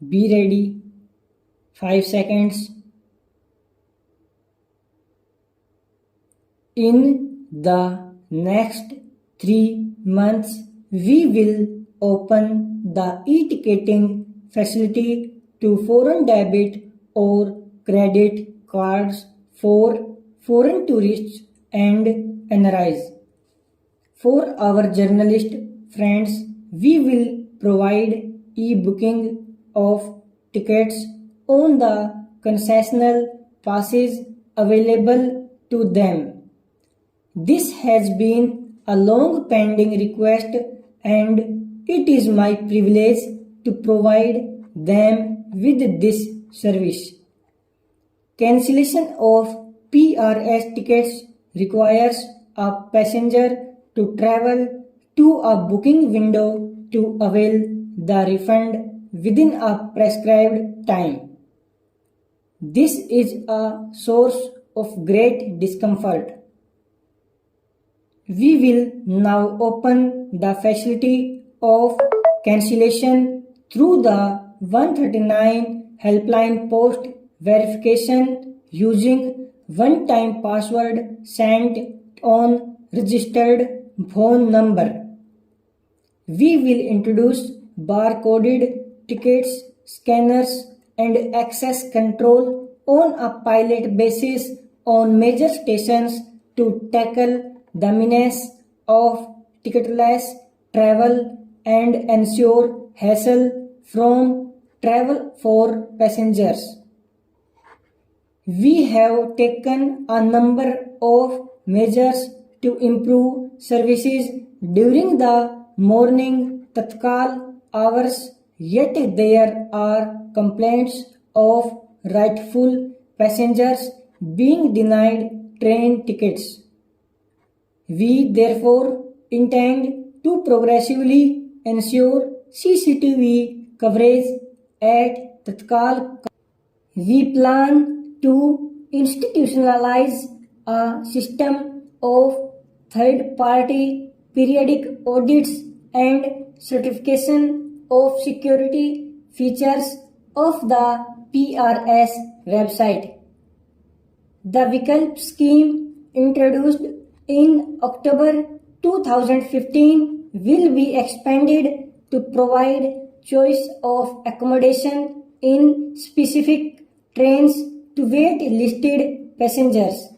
Be ready. 5 seconds. In the next 3 months, we will open the e-ticketing facility to foreign debit or credit cards for foreign tourists and NRIs. For our journalist friends, we will provide e-booking of tickets on the concessional passes available to them. This has been a long pending request and it is my privilege to provide them with this service. Cancellation of PRS tickets requires a passenger to travel to a booking window to avail the refund within a prescribed time. This is a source of great discomfort. We will now open the facility of cancellation through the 139 helpline post verification using one-time password sent on registered phone number. We will introduce barcoded tickets, scanners and access control on a pilot basis on major stations to tackle the menace of ticketless travel and ensure hassle from travel for passengers. We have taken a number of measures to improve services during the morning Tatkal hours, yet there are complaints of rightful passengers being denied train tickets. We therefore intend to progressively ensure CCTV coverage at Tatkal. We plan to institutionalize a system of third-party periodic audits and certification of security features of the PRS website. The Vikalp scheme introduced in October 2015 will be expanded to provide choice of accommodation in specific trains to wait-listed passengers.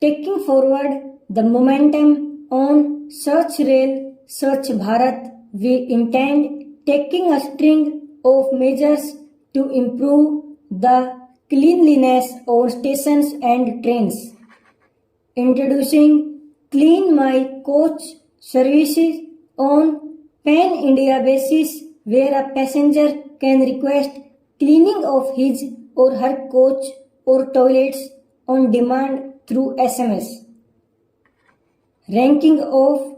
Taking forward the momentum on Swachh Rail, Swachh Bharat, we intend taking a string of measures to improve the cleanliness on stations and trains. Introducing Clean My Coach services on pan-India basis where a passenger can request cleaning of his or her coach or toilets on demand through SMS. Ranking of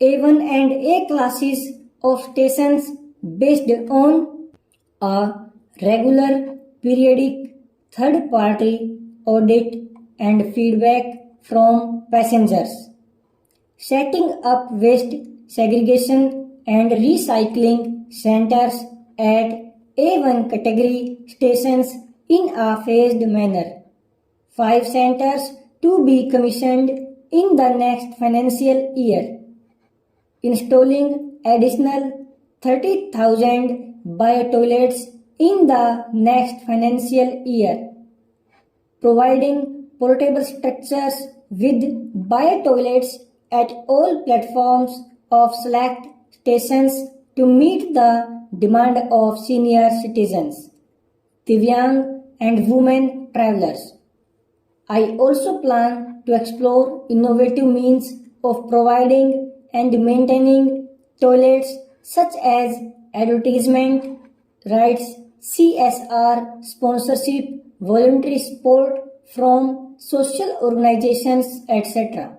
A1 and A classes of stations based on a regular periodic third-party audit and feedback from passengers. Setting up waste segregation and recycling centers at A1 category stations in a phased manner. 5 centers to be commissioned in the next financial year. Installing additional 30,000 bio-toilets in the next financial year. Providing portable structures with bio-toilets at all platforms of select stations to meet the demand of senior citizens, Divyang and women travelers. I also plan to explore innovative means of providing and maintaining toilets such as advertisement, rights, CSR, sponsorship, voluntary support from social organizations, etc.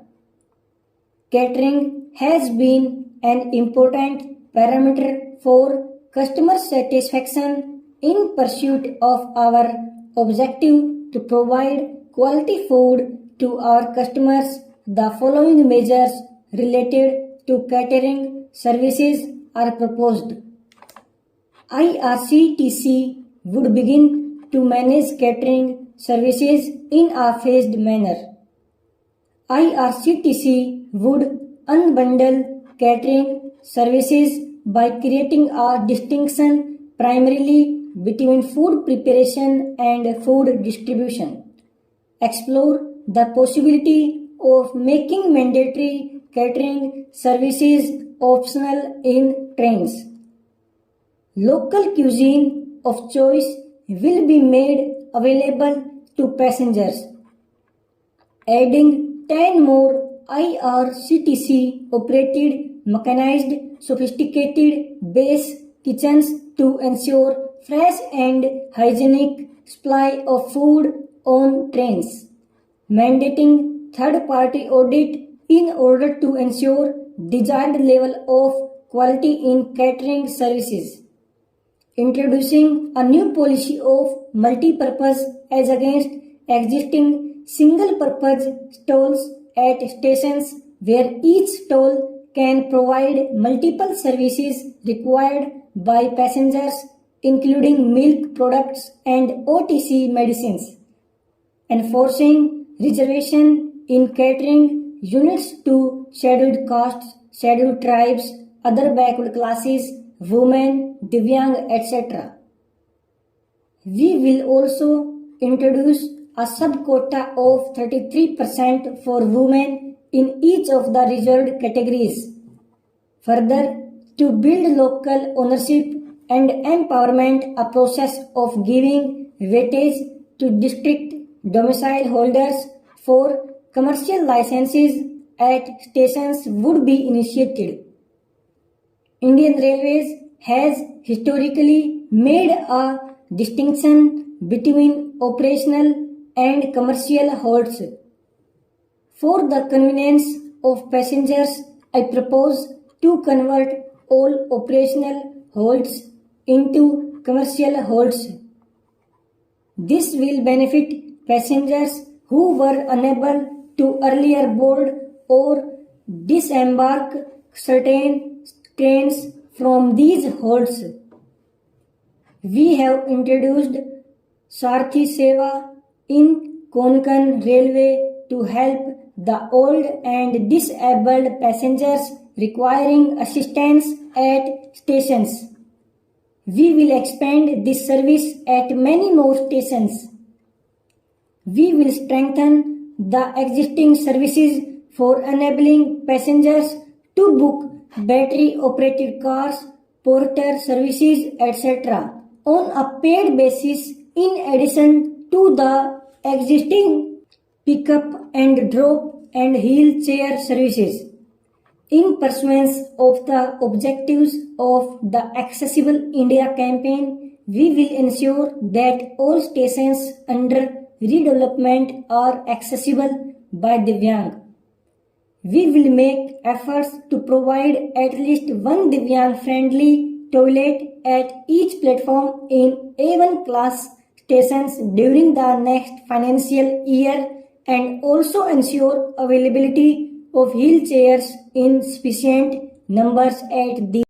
Catering has been an important parameter for customer satisfaction in pursuit of our objective to provide quality food to our customers. The following measures related to catering services are proposed. IRCTC would begin to manage catering services in a phased manner. IRCTC would unbundle catering services by creating a distinction primarily between food preparation and food distribution. Explore the possibility of making mandatory catering services optional in trains. Local cuisine of choice will be made available to passengers. Adding 10 more IRCTC operated mechanized sophisticated base kitchens to ensure fresh and hygienic supply of food on trains. Mandating third-party audit in order to ensure desired level of quality in catering services. Introducing a new policy of multi-purpose as against existing single-purpose stalls at stations where each stall can provide multiple services required by passengers including milk products and OTC medicines. Enforcing reservation in catering units to scheduled castes, scheduled tribes, other backward classes, women, Divyang, etc. We will also introduce a sub-quota of 33% for women in each of the reserved categories. Further, to build local ownership and empowerment, a process of giving weightage to district domicile holders for commercial licenses at stations would be initiated. Indian Railways has historically made a distinction between operational and commercial holds. For the convenience of passengers, I propose to convert all operational holds into commercial holds. This will benefit passengers who were unable to earlier board or disembark certain trains from these holds. We have introduced Sarthi Seva in Konkan Railway to help the old and disabled passengers requiring assistance at stations. We will expand this service at many more stations. We will strengthen the existing services for enabling passengers to book battery-operated cars, porter services, etc. on a paid basis in addition to the existing pick-up and drop and wheelchair services. In pursuance of the objectives of the Accessible India campaign, we will ensure that all stations under redevelopment are accessible by Divyang. We will make efforts to provide at least one Divyang-friendly toilet at each platform in A1 class stations during the next financial year and also ensure availability of wheelchairs in sufficient numbers at the